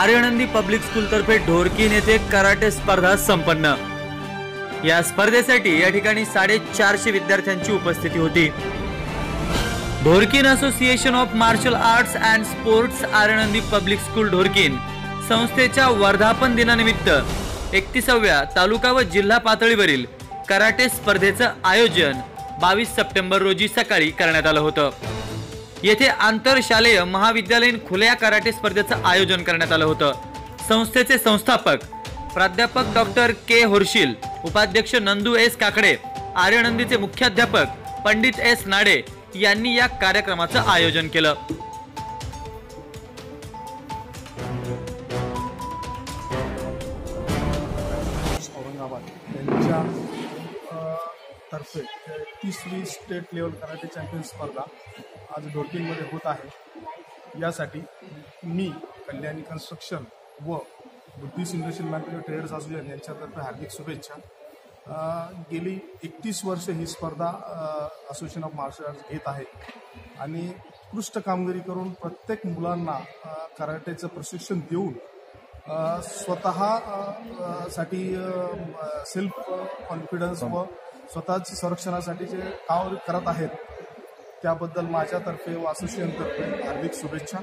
आर्यनंदी public school तर्फे ढोरकीन येथे karate स्पर्धा संपन्न। या स्पर्धेसाठी या ठिकाणी 450 विद्यार्थ्यांची उपस्थिती होती। Dhorkin association of martial arts and sports Aryanandi public school Dhorkin संस्थेच्या वर्धापन दिनानिमित्त 31व्या तालुका व जिल्हा पातळीवरील कराटे स्पर्धेचं आयोजन 22 सप्टेंबर रोजी सकाळी करण्यात आलं होतं। येथे आंतरशालेय महाविद्यालयीन खुल्या कराटे स्पर्धेचं आयोजन करण्यात आलं होतं। संस्थेचे संस्थापक प्राध्यापक डॉक्टर के होर्शिल, उपाध्यक्ष नंदू एस काकडे, आर्यनंदीचे मुख्याध्यापक पंडित एस नाडे यांनी या कार्यक्रमाचं आयोजन केलं। औरंगाबाद यांच्या तर्फे 30वी स्टेट लेवल कराटे चॅम्पियन स्पर्धा आज ढोरकीनमध्ये होत आहे। यासाठी मी कल्याणी कन्स्ट्रक्शन व Buddhist industrial manufacturing traders association यांच्यातर्फे हार्दिक शुभेच्छा। गेली 31 वर्ष ही स्पर्धा असोसिएशन ऑफ मार्शल आर्ट्स घेत आहे आणि उत्कृष्ट कामगिरी करून प्रत्येक मुलांना कराटेचं प्रशिक्षण देऊन स्वतः साठी सेल्फ कॉन्फिडन्स व स्वतःच्या संरक्षणासाठी जे काम करत आहेत त्याबद्दल माझ्यातर्फे व असोसिएशनतर्फे हार्दिक शुभेच्छा।